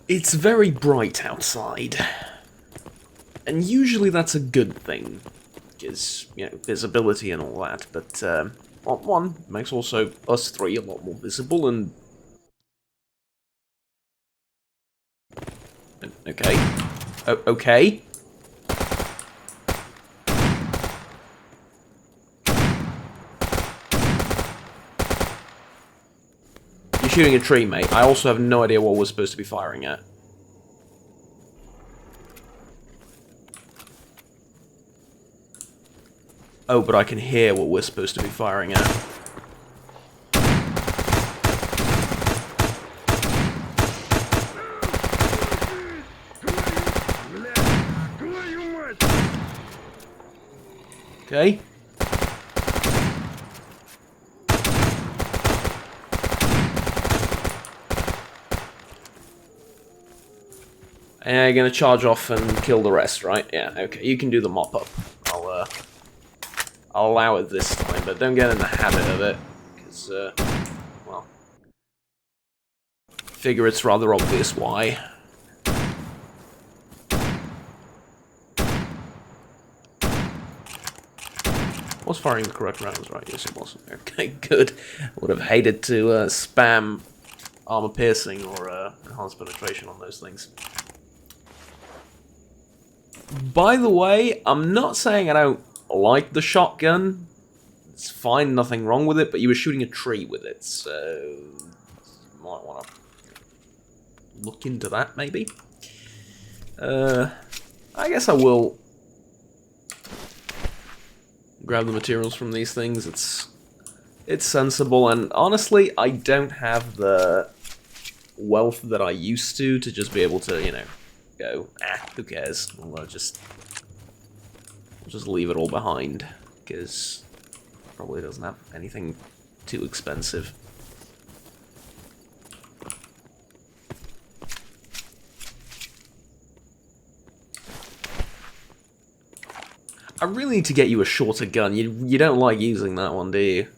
It's very bright outside. And usually that's a good thing. Because, you know, visibility and all that. But, well, one, makes also us three a lot more visible and... Okay. Okay. You're shooting a tree, mate. I also have no idea what we're supposed to be firing at. Oh, but I can hear what we're supposed to be firing at. Okay. And you're gonna charge off and kill the rest, right? Yeah, okay. You can do the mop-up. I'll allow it this time, but don't get in the habit of it. Because, well... figure it's rather obvious why. Was firing the correct rounds, right? Yes, it was. Okay, good. Would have hated to spam armor piercing or enhanced penetration on those things. By the way, I'm not saying I don't like the shotgun. It's fine, nothing wrong with it, but you were shooting a tree with it, so you might want to look into that, maybe. I guess I will grab the materials from these things. It's sensible, and honestly, I don't have the wealth that I used to just be able to, you know, go, who cares? We'll just leave it all behind, because it probably doesn't have anything too expensive. I really need to get you a shorter gun. You don't like using that one, do you?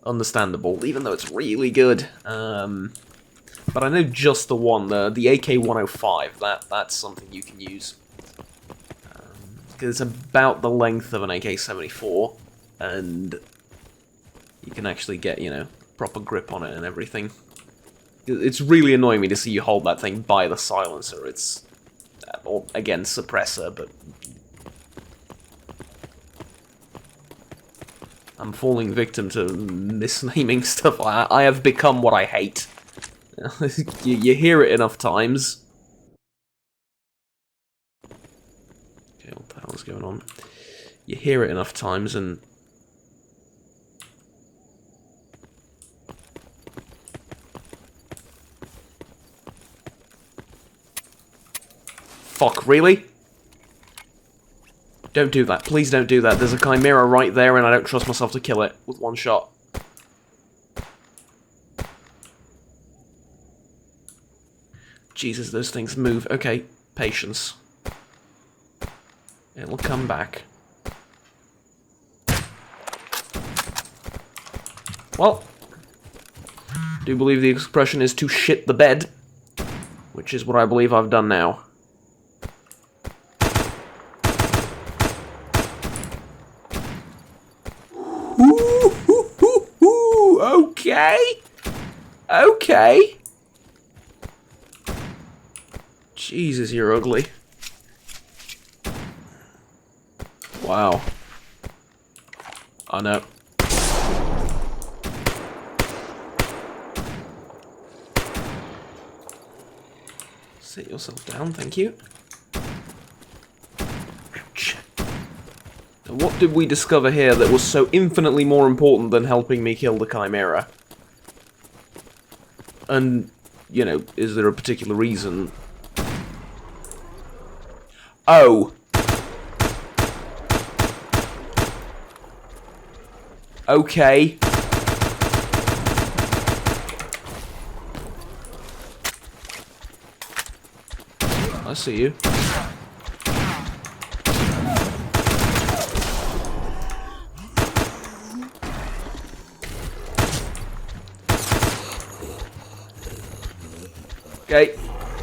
Understandable, even though it's really good. But I know just the one, the AK-105. That's something you can use. Because it's about the length of an AK-74, and you can actually get, you know, proper grip on it and everything. It's really annoying me to see you hold that thing by the silencer. It's, or again, suppressor, but I'm falling victim to misnaming stuff. I have become what I hate. you hear it enough times. Okay, what the hell is going on? You hear it enough times and... Fuck, really? Don't do that. Please don't do that. There's a chimera right there and I don't trust myself to kill it with one shot. Jesus, those things move. Okay, patience. It'll come back. Well, I do believe the expression is to shit the bed, which is what I believe I've done now. Okay. Okay. Jesus, you're ugly. Wow. Oh no. Sit yourself down, thank you. Ouch. Now, what did we discover here that was so infinitely more important than helping me kill the chimera? And, you know, is there a particular reason? Oh! Okay. I see you. Okay.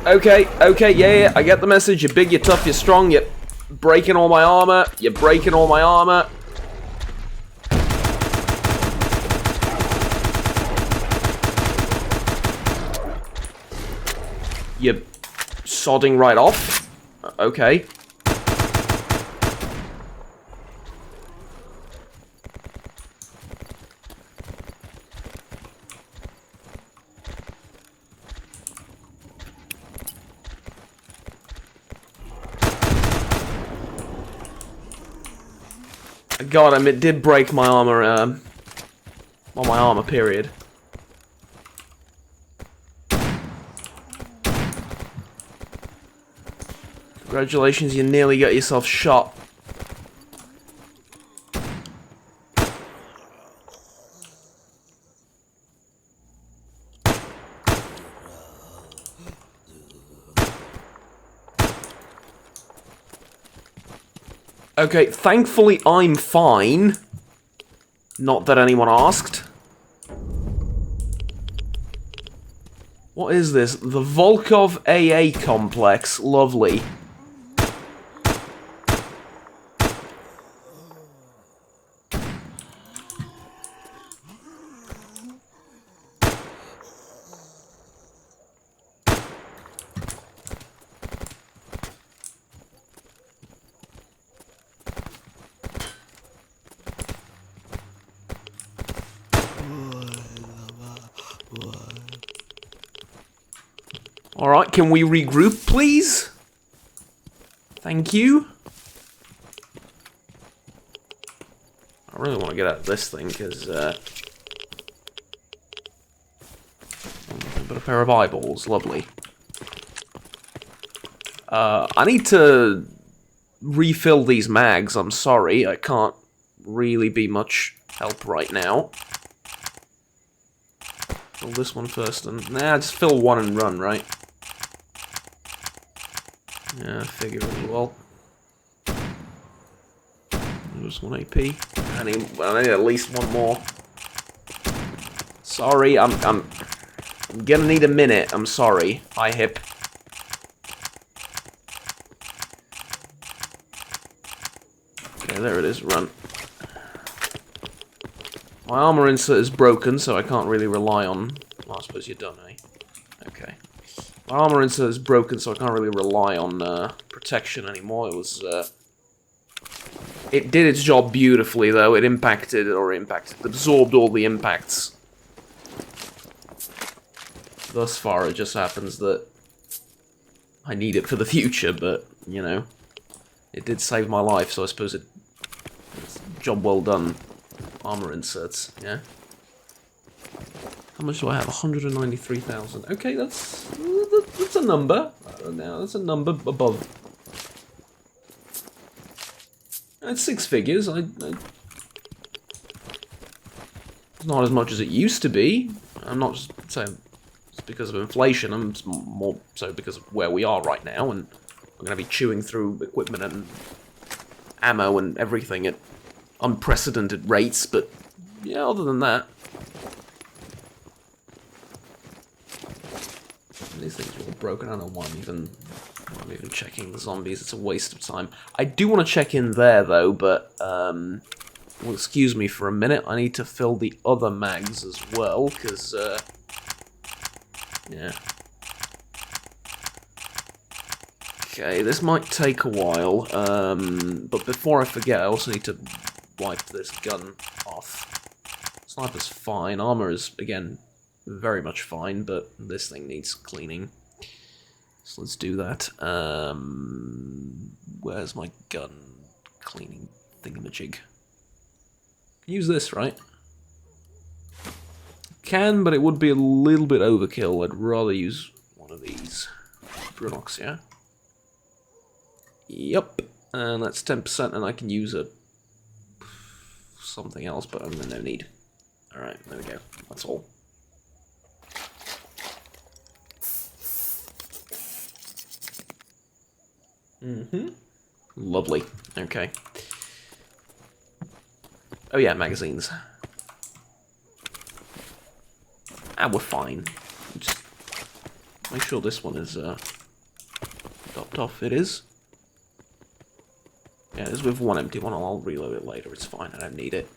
Okay, yeah, I get the message. You're big, you're tough, you're strong, you're breaking all my armor. You're breaking all my armor. You're sodding right off. Okay. I got him. It did break my armor, well, my armor, period. Congratulations, you nearly got yourself shot. Okay, thankfully I'm fine. Not that anyone asked. What is this? The Volkov AA complex. Lovely. Alright, can we regroup, please? Thank you. I really want to get out of this thing, because, but a pair of eyeballs, lovely. I need to refill these mags, I'm sorry. I can't really be much help right now. Fill this one first, and nah, just fill one and run, right? Yeah, I figure as well. Just 1 AP. I need at least one more. Sorry, I'm gonna need a minute. I'm sorry. Hi, hip. Okay, there it is. Run. My armor insert is broken, so I can't really rely on... Well, I suppose you're done, eh? Okay. My armor insert is broken, so I can't really rely on protection anymore. It was... It did its job beautifully, though. It absorbed all the impacts. Thus far, it just happens that I need it for the future, but, you know, it did save my life, so I suppose it's job well done. Armor inserts, yeah? How much do I have? 193,000. Okay, that's a number. Now, that's a number above. It's 6 figures. It's not as much as it used to be. I'm not just saying it's because of inflation. I'm more so because of where we are right now, and I'm going to be chewing through equipment and ammo and everything at unprecedented rates. But yeah, other than that, these things are all broken. I don't know why I'm even checking the zombies. It's a waste of time. I do want to check in there, though, but, well, excuse me for a minute. I need to fill the other mags as well, because, yeah. Okay, this might take a while, but before I forget, I also need to wipe this gun off. Sniper's fine. Armor is, again, very much fine, but this thing needs cleaning. So let's do that. Where's my gun cleaning thingamajig? Can use this, right? Can, but it would be a little bit overkill. I'd rather use one of these. Brunox, yeah? Yep. And that's 10%, and I can use something else, but I'm no need. Alright, there we go. That's all. Lovely. Okay. Oh yeah, magazines. Ah, we're fine. Just Make sure this one is topped off. It is. Yeah, it is with one empty one. I'll reload it later. It's fine. I don't need it.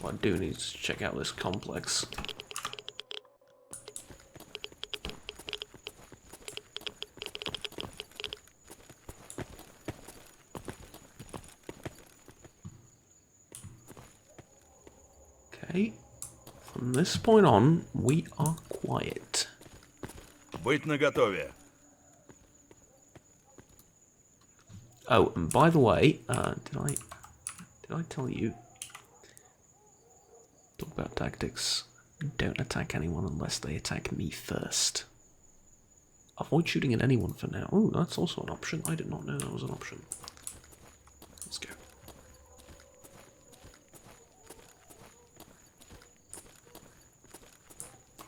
What I do need to check out this complex. Okay. From this point on, we are quiet. Быть наготове. Oh, and by the way, did I tell you? Talk about tactics. Don't attack anyone unless they attack me first. Avoid shooting at anyone for now. Oh, that's also an option. I did not know that was an option. Let's go.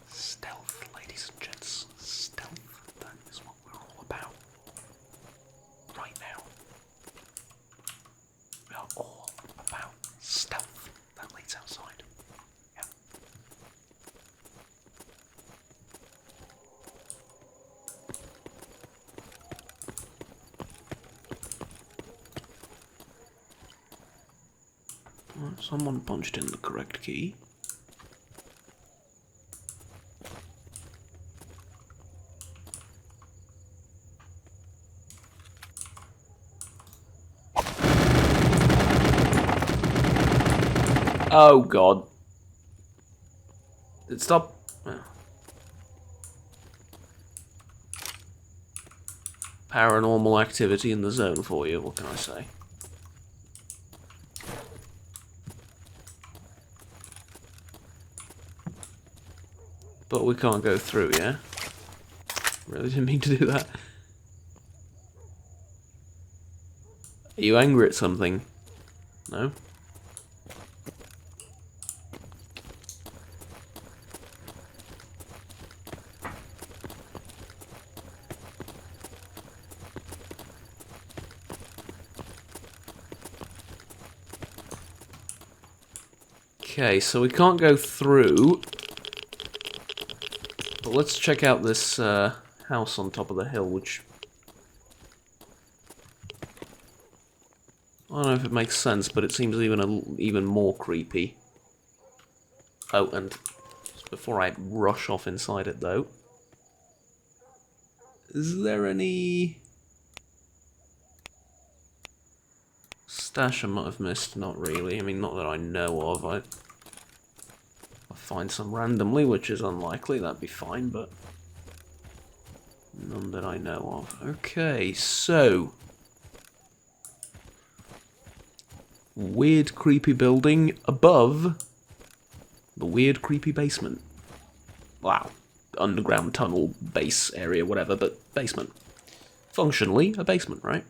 Stealth, ladies and gents. Stealth. That is what we're all about. Right now. We are all about stealth. That leads outside. Yeah. Well, someone punched in the correct key. Oh god. Did it stop? Oh. Paranormal activity in the zone for you, what can I say? But we can't go through, yeah? Really didn't mean to do that. Are you angry at something? No? Okay, so we can't go through. But let's check out this house on top of the hill, which... I don't know if it makes sense, but it seems even more creepy. Oh, and just before I rush off inside it, though... Is there any... stash I might have missed? Not really. I mean, not that I know of. I'll find some randomly, which is unlikely. That'd be fine, but none that I know of. Okay, so weird, creepy building above the weird, creepy basement. Wow, underground tunnel base area, whatever, but basement. Functionally, a basement, right?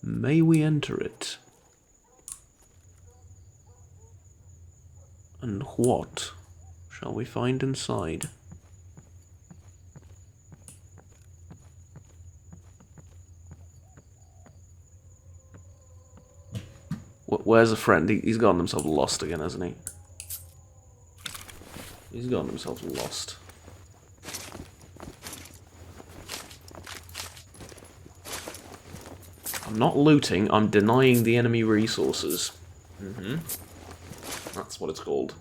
May we enter it? And what shall we find inside? Where's a friend? He's gotten himself lost again, hasn't he? He's gotten himself lost. I'm not looting, I'm denying the enemy resources. That's what it's called.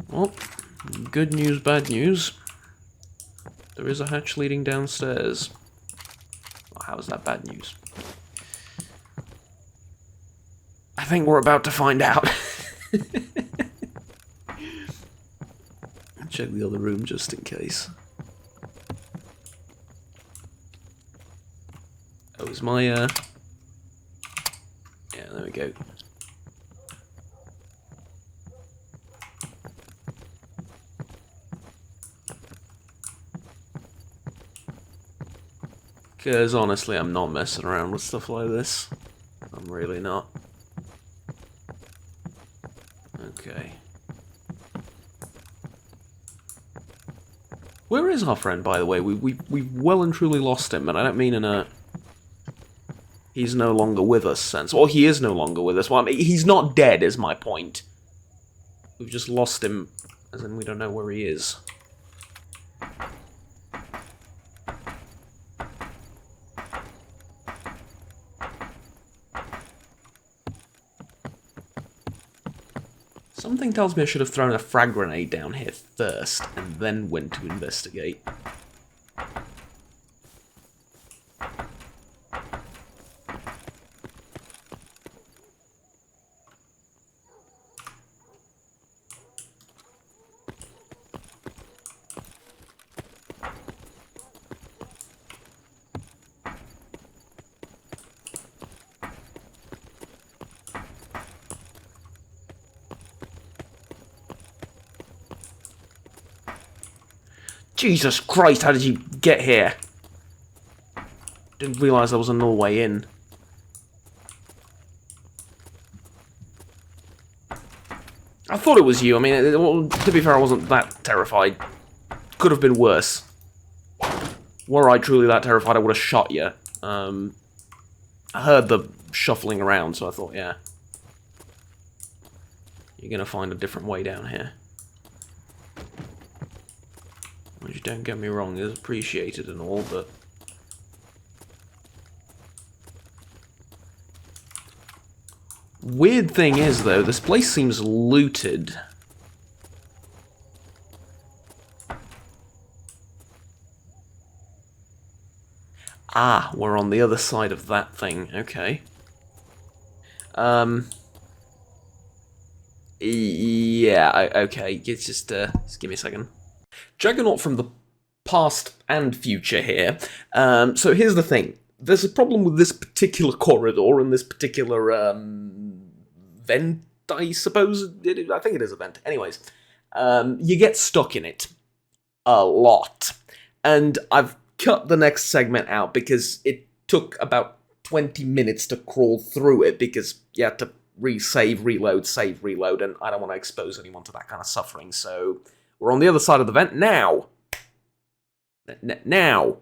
Well, good news, bad news. There is a hatch leading downstairs. Well, how is that bad news? I think we're about to find out. Check the other room just in case. Oh, is my, yeah, there we go. Because honestly, I'm not messing around with stuff like this. I'm really not. Okay. Where is our friend, by the way? We've well and truly lost him, and I don't mean in a... he's no longer with us sense. Well, he is no longer with us. Well, I mean, he's not dead, is my point. We've just lost him, as in we don't know where he is. Something tells me I should have thrown a frag grenade down here first, and then went to investigate. Jesus Christ, how did you get here? Didn't realise there was another way in. I thought it was you. I mean, well, to be fair, I wasn't that terrified. Could have been worse. Were I truly that terrified, I would have shot you. I heard the shuffling around, so I thought, yeah. You're gonna find a different way down here. Which, don't get me wrong, is appreciated and all, but... Weird thing is, though, this place seems looted. Ah, we're on the other side of that thing, okay. Yeah, okay, just give me a second. Juggernaut from the past and future here. So here's the thing. There's a problem with this particular corridor and this particular vent, I suppose. I think it is a vent. Anyways, you get stuck in it a lot. And I've cut the next segment out because it took about 20 minutes to crawl through it because you had to save, reload, and I don't want to expose anyone to that kind of suffering, so... We're on the other side of the vent now. Now.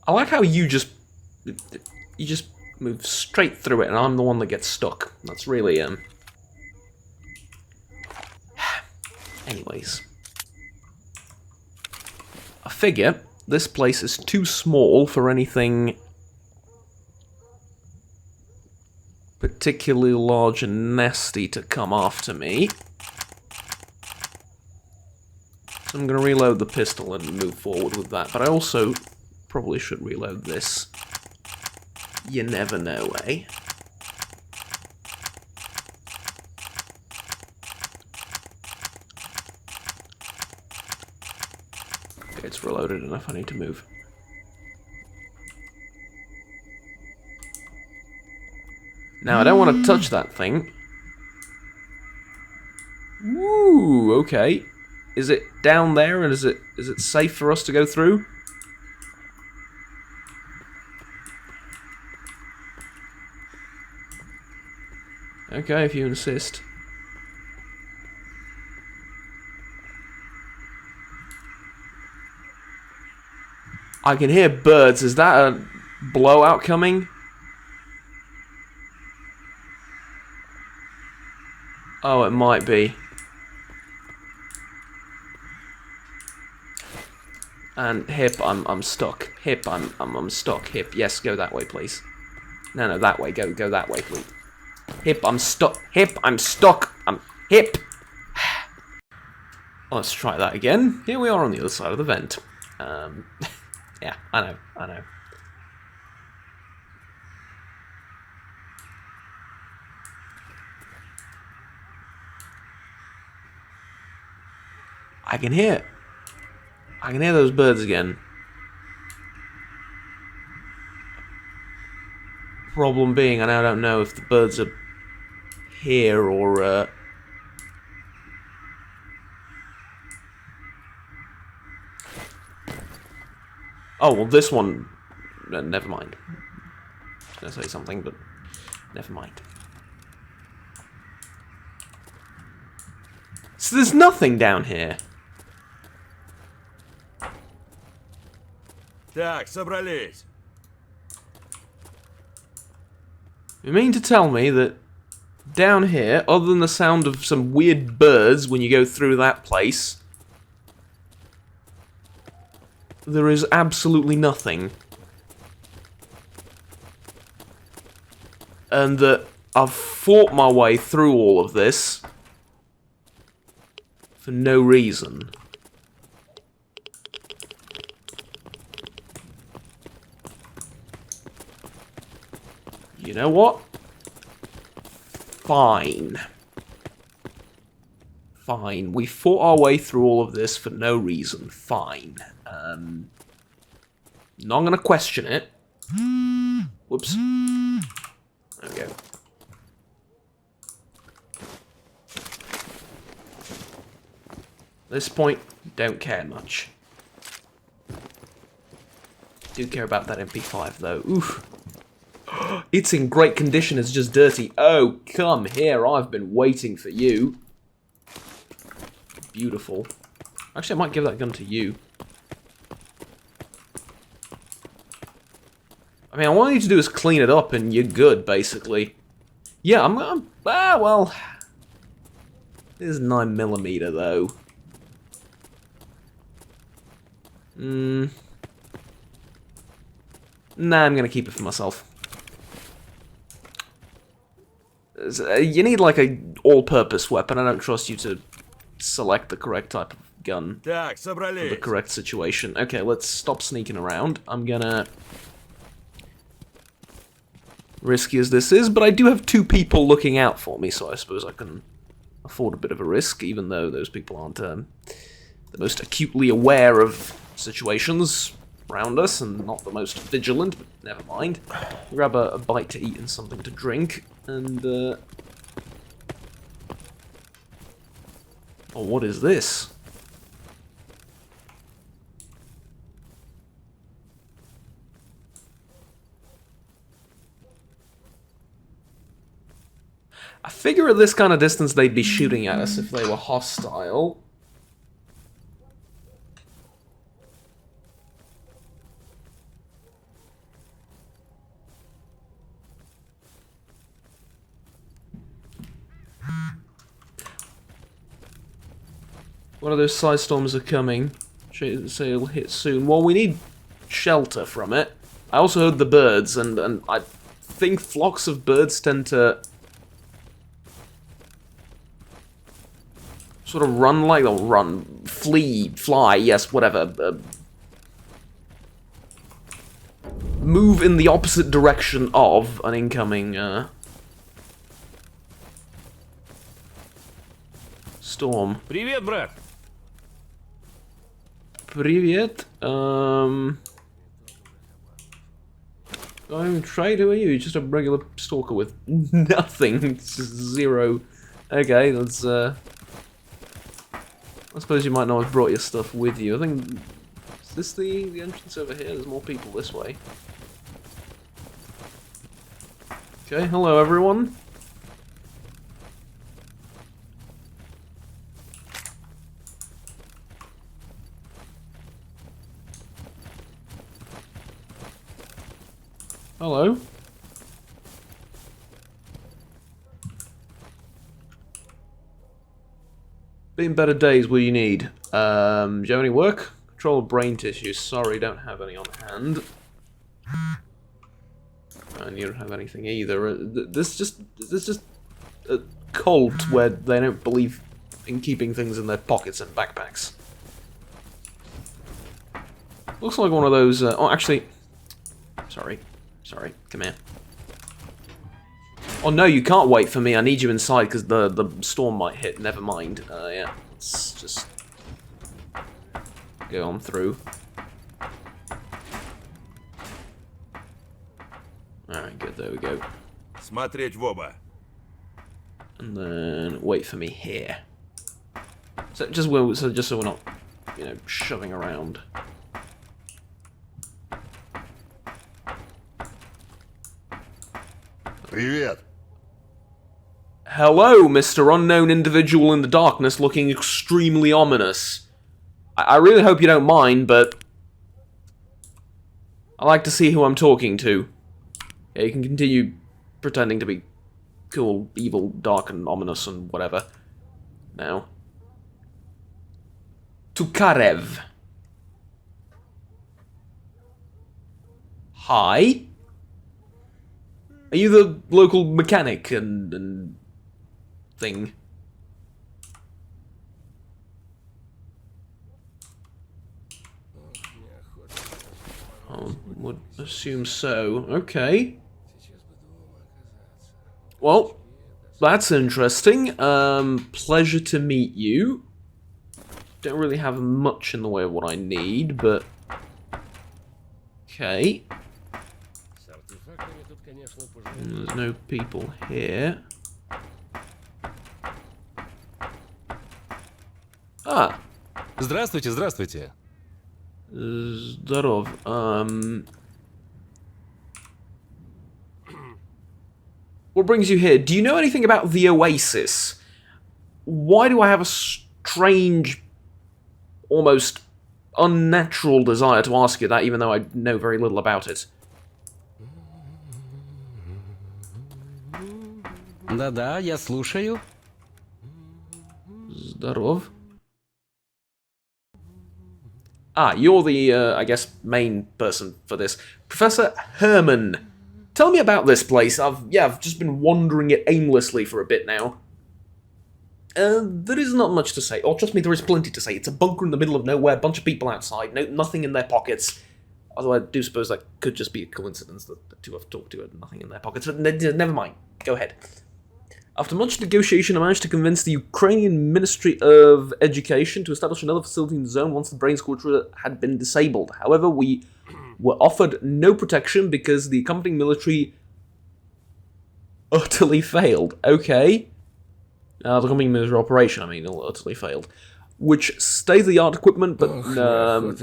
I like how you just move straight through it, and I'm the one that gets stuck. That's really Anyways, I figure this place is too small for anything particularly large and nasty to come after me. So I'm going to reload the pistol and move forward with that, but I also probably should reload this. You never know, eh? Okay, it's reloaded enough, I need to move. Now, I don't want to touch that thing. Woo, okay. Is it down there, and is it safe for us to go through? Okay, if you insist. I can hear birds. Is that a blowout coming? Oh, it might be. And Hip, I'm stuck. Hip, I'm stuck. Hip, yes, go that way, please. No, that way. Go that way, please. Hip, I'm stuck. Hip, I'm stuck. I'm Hip. Let's try that again. Here we are on the other side of the vent. Yeah, I know. I can hear those birds again. Problem being, I now don't know if the birds are here or oh, well, this one... never mind. I was going to say something, but never mind. So there's nothing down here. Так, собрались. You mean to tell me that down here, other than the sound of some weird birds when you go through that place, there is absolutely nothing? And that I've fought my way through all of this for no reason. You know what? Fine. Fine. We fought our way through all of this for no reason. Fine. Not gonna question it. Whoops. There we go. At this point, don't care much. Do care about that MP5 though. Oof. It's in great condition, it's just dirty. Oh, come here, I've been waiting for you. Beautiful. Actually, I might give that gun to you. I mean, all I need to do is clean it up and you're good, basically. Yeah, well... This is 9mm, though. Nah, I'm gonna keep it for myself. You need, like, a all-purpose weapon. I don't trust you to select the correct type of gun Так, for the собрались. correct situation. Okay, let's stop sneaking around. I'm gonna... Risky as this is, but I do have two people looking out for me, so I suppose I can afford a bit of a risk, even though those people aren't the most acutely aware of situations around us, and not the most vigilant, but never mind. Grab a bite to eat and something to drink, and, oh, what is this? I figure at this kind of distance they'd be shooting at us if they were hostile. One of those side storms are coming. Say it'll hit soon. Well, we need shelter from it. I also heard the birds, and I think flocks of birds tend to sort of flee, fly, yes, whatever. Move in the opposite direction of an incoming storm. Привет, брат. Pripyat. I'm trade. Who are you? Just a regular stalker with nothing. Zero. Okay, let's. I suppose you might not have brought your stuff with you. I think. Is this the entrance over here? There's more people this way. Okay, hello everyone. Hello. Been better days, will you need? Do you have any work? Control of brain tissue. Sorry, don't have any on hand. And you don't have anything either. There's just a cult where they don't believe in keeping things in their pockets and backpacks. Looks like one of those. Oh, actually, sorry. Come here. Oh no, you can't wait for me. I need you inside because the storm might hit. Never mind. Yeah, let's just go on through. Alright, good, there we go. Смотреть в оба. And then wait for me here. So just so we're not, you know, shoving around. Привет. Hello, Mr. Unknown Individual in the darkness looking extremely ominous. I really hope you don't mind, but I like to see who I'm talking to. Yeah, you can continue pretending to be cool, evil, dark, and ominous, and whatever. Now. Tukarev. Hi? Are you the local mechanic and thing? I would assume so. Okay. Well, that's interesting. Pleasure to meet you. Don't really have much in the way of what I need, but... Okay. There's no people here. Ah. Здравствуйте, здравствуйте. Zdarov. What brings you here? Do you know anything about the Oasis? Why do I have a strange, almost unnatural desire to ask you that, even though I know very little about it? Да-да, я слушаю. Zdarov. Ah, you're the, I guess, main person for this. Professor Herman. Tell me about this place. I've just been wandering it aimlessly for a bit now. There is not much to say. Or trust me, there is plenty to say. It's a bunker in the middle of nowhere, bunch of people outside, nothing in their pockets. Although I do suppose that could just be a coincidence that the two I've talked to had nothing in their pockets. But never mind. Go ahead. After much negotiation, I managed to convince the Ukrainian Ministry of Education to establish another facility in the zone once the brain scorcher had been disabled. However, we were offered no protection because the accompanying military utterly failed. Okay. The accompanying military operation, I mean, utterly failed. Which state-of-the-art equipment, but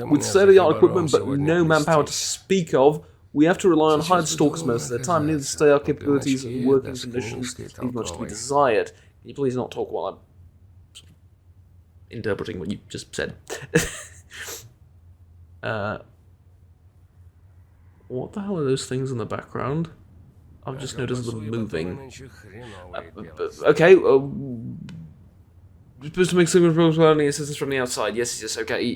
with state-of-the-art equipment, but no manpower to speak of, we have to rely on hired stalkers most of the time. Neither state-of-the-art capabilities and working conditions leave much to be desired. Can you please not talk while I'm sort of interpreting what you just said? What the hell are those things in the background? I've just noticed them moving. Okay, supposed to make signal problems without any assistance from the outside. Yes, okay.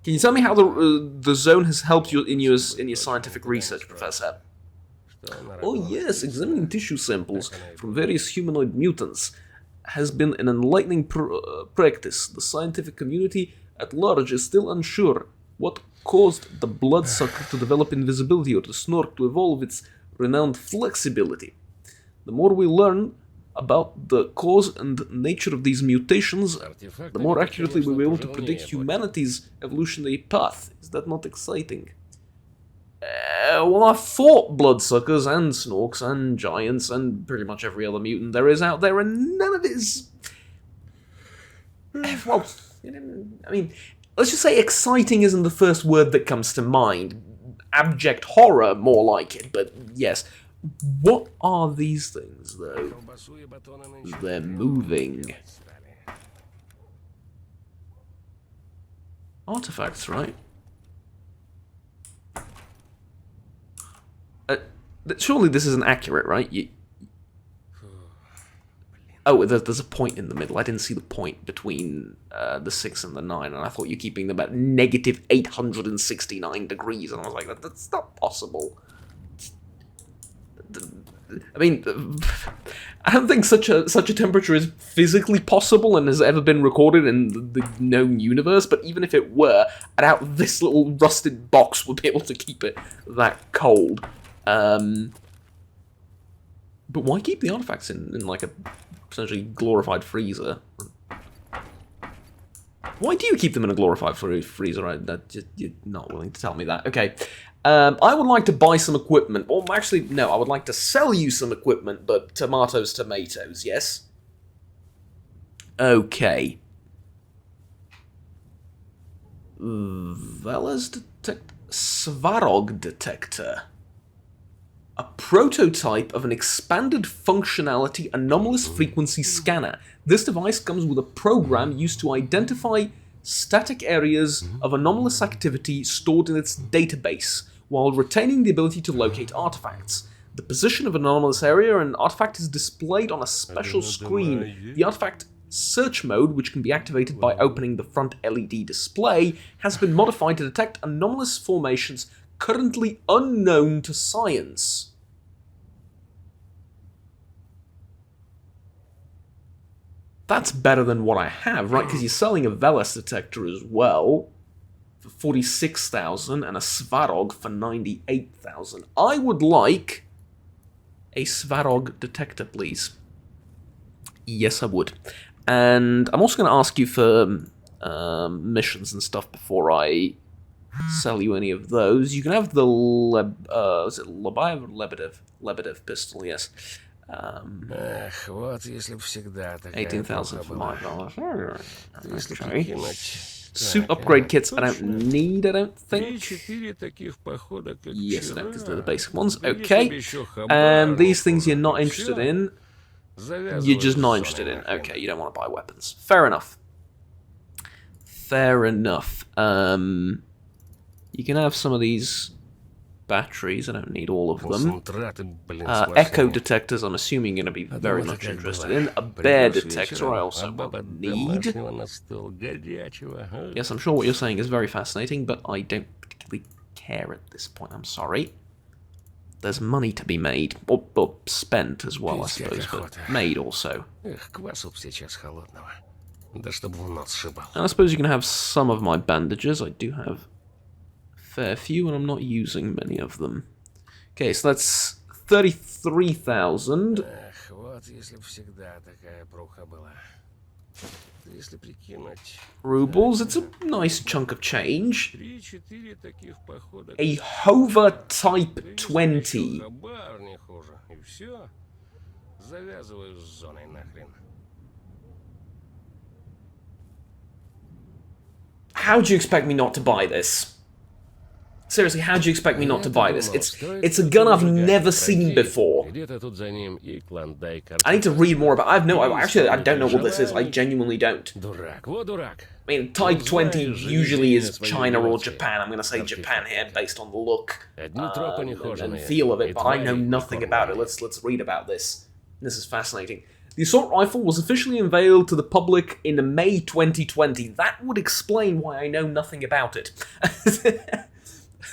Can you tell me how the zone has helped you in your scientific research, Professor? Oh yes, examining tissue samples from various humanoid mutants has been an enlightening practice. The scientific community at large is still unsure what caused the bloodsucker to develop invisibility or the snork to evolve its renowned flexibility. The more we learn about the cause and nature of these mutations, the more accurately we'll be able to predict humanity's evolutionary path. Is that not exciting? Well, I've fought bloodsuckers and snorks and giants and pretty much every other mutant there is out there, and none of it is... Well, I mean, let's just say exciting isn't the first word that comes to mind. Abject horror, more like it, but yes. What are these things, though? They're moving. Artifacts, right? Surely this isn't accurate, right? Oh, there's a point in the middle. I didn't see the point between the 6 and the 9, and I thought you're keeping them at negative 869 degrees, and I was like, that's not possible. I mean, I don't think such a temperature is physically possible and has ever been recorded in the known universe, but even if it were, I doubt this little rusted box would be able to keep it that cold. But why keep the artifacts in like a essentially glorified freezer? Why do you keep them in a glorified freezer? You're not willing to tell me that. Okay. I would like to buy some equipment. Or actually, no, I would like to sell you some equipment, but tomatoes, yes? Okay. Velas detect... Svarog detector. a prototype of an expanded functionality anomalous frequency scanner. This device comes with a program used to identify static areas of anomalous activity stored in its database, while retaining the ability to locate artifacts. The position of an anomalous area and artifact is displayed on a special screen. The artifact search mode, which can be activated by opening the front LED display, has been modified to detect anomalous formations currently unknown to science. That's better than what I have, right? Because you're selling a Veles detector as well for 46,000 and a Svarog for 98,000. I would like a Svarog detector, please. Yes, I would. And I'm also going to ask you for missions and stuff before I sell you any of those. You can have the is it Lebedev or Lebedev pistol, yes. Эх, вот если б всегда такая 18,000 for была. $5. Если Okay. прикинуть. Suit Так, upgrade kits I don't need, I don't think. 3-4 таких похода, как Yes, I don't, because they're the basic ones. Да если Okay. б ещё And хабар these things ушел, you're not и interested всё. in. Завязываю You're just с not зоной interested in. нахрен. Okay, you don't want to buy weapons. Fair enough. Fair enough. You can have some of these batteries. I don't need all of them. Концентраты, блин, Echo сплошные. detectors, I'm assuming you're going to be А very вот much как interested было. in. A bear Придёшь detector I вечером, also а баба won't need. домашнего на стол горячего. А? Yes, I'm sure what you're saying is very fascinating, but I don't particularly care at this point, I'm sorry. There's money to be made, or spent as well, I Пиздец suppose, but охота. made also. Эх, квасу б сейчас холодного. Да чтобы в нос шибал. And I suppose you can have some of my bandages. I do have a fair few, and I'm not using many of them. Okay, so that's 33,000. Эх, вот если б всегда такая пруха была. Если прикинуть. Rubles. It's a nice chunk of change. 3-4 таких похода. A Hover Type 20. Хабар не хуже. И все. Завязываю с зоной нахрен. How do you expect me not to buy this? Seriously, how do you expect me not to buy this? It's a gun I've never seen before. Где-то тут за ним и Клондайк. I need to read more about. Actually, I don't know what this is. I genuinely don't. Дурак, вот дурак. I mean, Type 20 usually is China or Japan. I'm going to say Japan here based on the look and feel of it, but I know nothing about it. Let's read about this. This is fascinating. The assault rifle was officially unveiled to the public in May 2020. That would explain why I know nothing about it.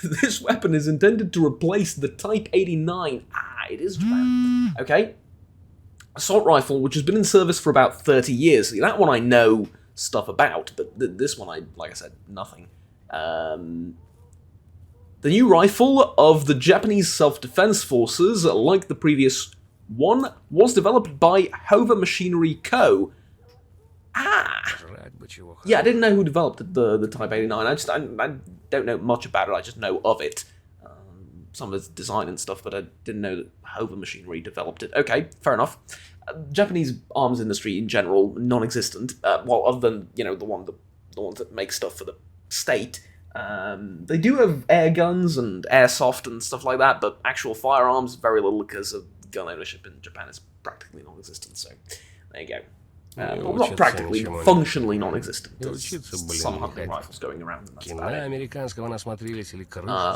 This weapon is intended to replace the Type 89. It is Japan. Okay. Assault rifle, which has been in service for about 30 years. See, that one I know stuff about, but this one, like I said, nothing. The new rifle of the Japanese Self-Defense Forces, like the previous one, was developed by Hover Machinery Co. Yeah, I didn't know who developed the Type 89. I don't know much about it. I just know of it. Some of its design and stuff, but I didn't know that Hover Machinery developed it. Okay, fair enough. Japanese arms industry in general, non-existent. Well, other than the ones that make stuff for the state. They do have air guns and airsoft and stuff like that, but actual firearms, very little, because of gun ownership in Japan is practically non-existent. So there you go. Well, not practically, functionally non-existent. There's some hunting rifles going around, and that's about it.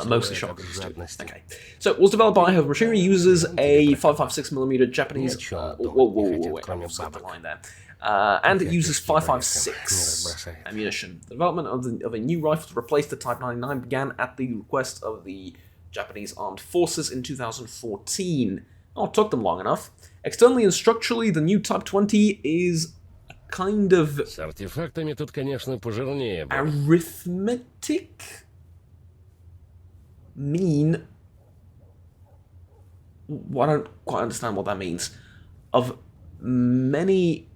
Mostly shotguns too. Okay. So it was developed by Hover Machinery, uses a 5.56mm Japanese... whoa, I've got the line there. And it uses 5.56 ammunition. The development of a new rifle to replace the Type 99 began at the request of the Japanese Armed Forces in 2014. Oh, it took them long enough. Externally and structurally, the new Type 20 is a kind of С артефактами тут, конечно, пожирнее. arithmetic mean. Well, I don't quite understand what that means. Of many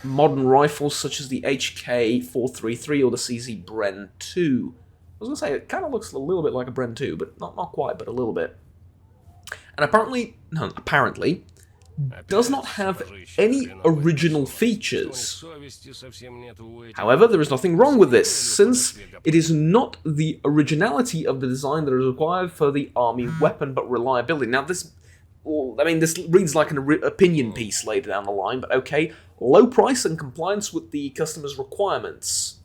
modern rifles, such as the HK-433 or the CZ Bren 2. I was going to say, it kind of looks a little bit like a Bren 2, but not quite, but a little bit. And apparently, does not have any original features. However, there is nothing wrong with this, since it is not the originality of the design that is required for the army weapon, but reliability. Now, this well, I mean, this reads like an opinion piece later down the line, but okay. Low price and compliance with the customer's requirements.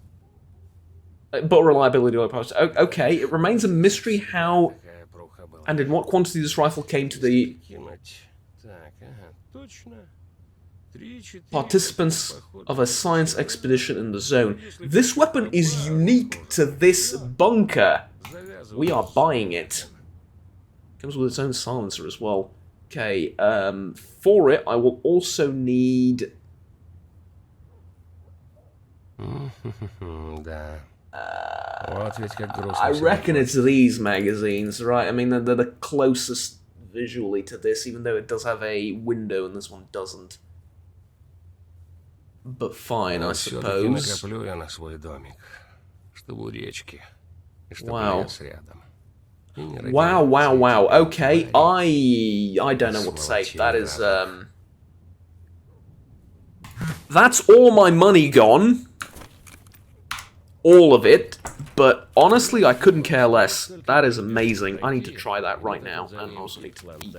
But reliability, low price. Okay, it remains a mystery how Такая пруха была. and in what quantity this rifle came to the Прикинуть. Так, ага, точно. 3-4 participants похода. of a science expedition in the zone. This weapon is unique to this bunker. Завязывай. We are buying it. Comes with its own silencer as well. Okay, for it, I will also need... Да. Вот ведь как грустно. I всё reckon выходит. it's these magazines, right? I mean, they're the closest visually to this, even though it does have a window and this one doesn't. But fine, I Но всё-таки suppose. накоплю я на свой домик, чтобы у речки, и чтобы Wow. лес рядом. И не родили Wow. дети, Okay, твари. I don't know what to say. That is, that's all my money gone. All of it. But honestly, I couldn't care less. That is amazing. I need to try that right now. And I also need to eat.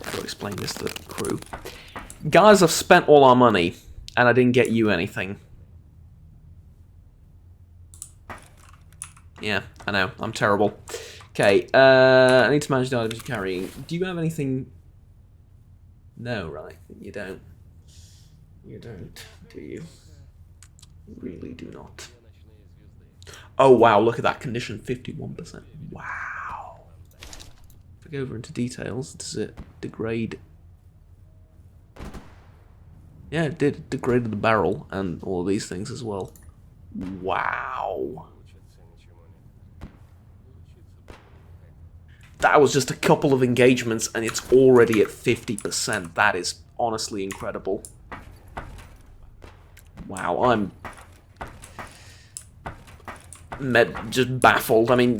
I'll explain this to the crew. Guys, I've spent all our money. And I didn't get you anything. Yeah, I know. I'm terrible. Okay, I need to manage the items you're carrying. Do you have anything... No, right. You don't. You don't, do you? You really do not. Oh, wow, look at that. Condition 51%. Wow. If I go over into details, does it degrade... Yeah, it did. It degraded the barrel and all of these things as well. Wow. That was just a couple of engagements and it's already at 50%. That is honestly incredible. Wow, I'm just baffled. I mean,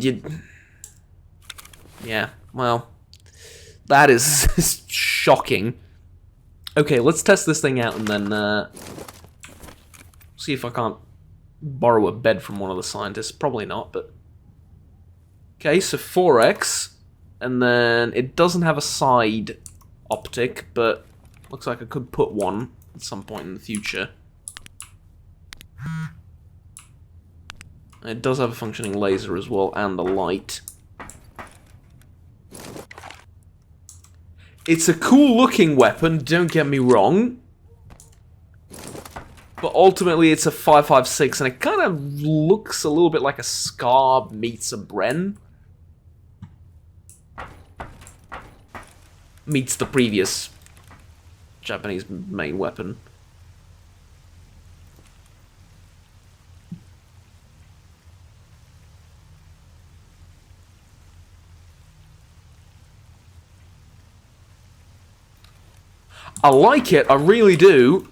yeah, well, that is shocking. Okay, let's test this thing out and then see if I can't borrow a bed from one of the scientists. Probably not, but... Okay, so 4x. And then it doesn't have a side optic, but looks like I could put one at some point in the future. It does have a functioning laser as well, and a light. It's a cool looking weapon, don't get me wrong. But ultimately it's a 5.56 and it kind of looks a little bit like a Scar meets a Bren. Meets the previous Japanese main weapon. I like it, I really do.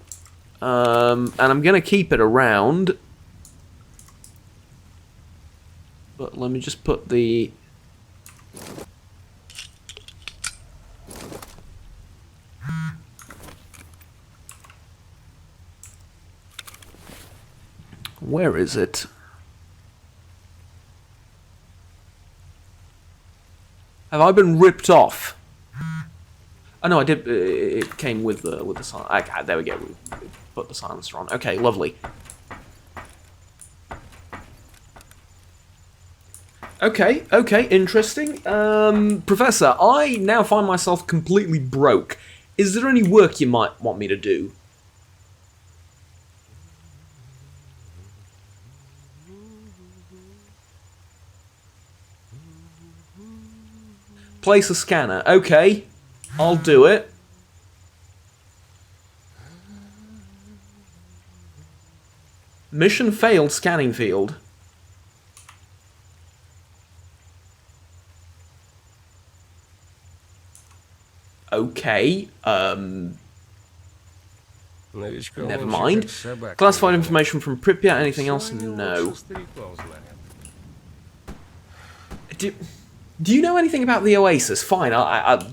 And I'm gonna keep it around. But let me just put the... Where is it? Have I been ripped off? Oh no, I did. It came with the silencer. Okay, there we go. We put the silencer on. Okay, lovely. Okay, interesting. Professor, I now find myself completely broke. Is there any work you might want me to do? Place a scanner. Okay, I'll do it. Mission failed scanning field. Okay, never mind. Classified information from Pripyat, anything else? No. Do you know anything about the Oasis? Fine,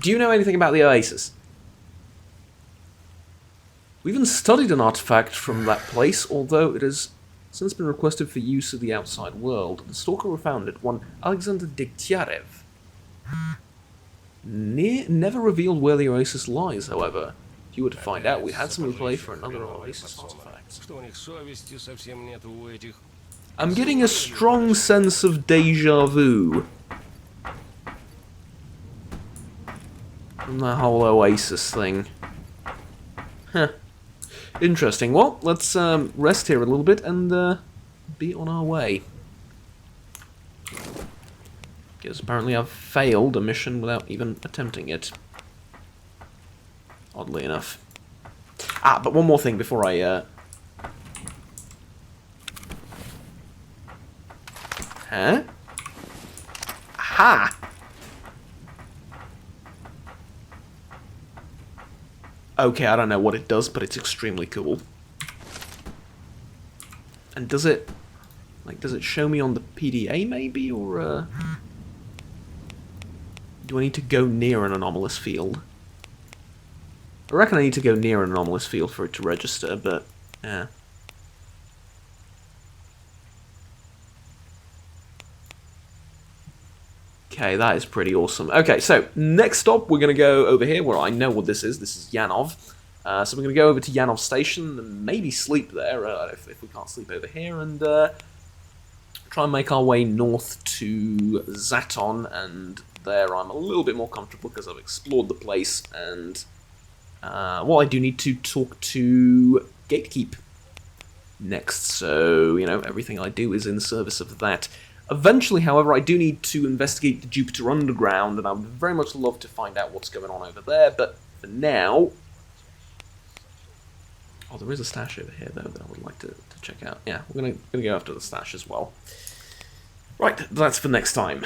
do you know anything about the Oasis? We even studied an artifact from that place, although it is since been requested for use of the outside world. The stalker who found it, one Alexander Degtyarev. Never revealed where the Oasis lies, however. If you were to find out, we had some play for another Oasis artifact. Что у них совести совсем нет у этих. I'm getting a strong sense of deja vu from that whole Oasis thing. Huh. Interesting. Well, let's rest here a little bit and be on our way. Because apparently I've failed a mission without even attempting it. Oddly enough. Ah, but one more thing before I... Huh? Aha! Okay, I don't know what it does, but it's extremely cool. And does it... Like, does it show me on the PDA, maybe? Or, do I need to go near an anomalous field? I reckon I need to go near an anomalous field for it to register, but... yeah. Okay, that is pretty awesome. Okay, so next stop, we're going to go over here where I know what this is. This is Yanov. So we're going to go over to Yanov Station and maybe sleep there if we can't sleep over here, and try and make our way north to Zaton, and there I'm a little bit more comfortable because I've explored the place, and well, I do need to talk to Gatekeep next, so, you know, everything I do is in service of that. Eventually, however, I do need to investigate the Jupiter Underground, and I would very much love to find out what's going on over there, but for now... Oh, there is a stash over here, though, that I would like to check out. Yeah, we're gonna go after the stash as well. Right, that's for next time.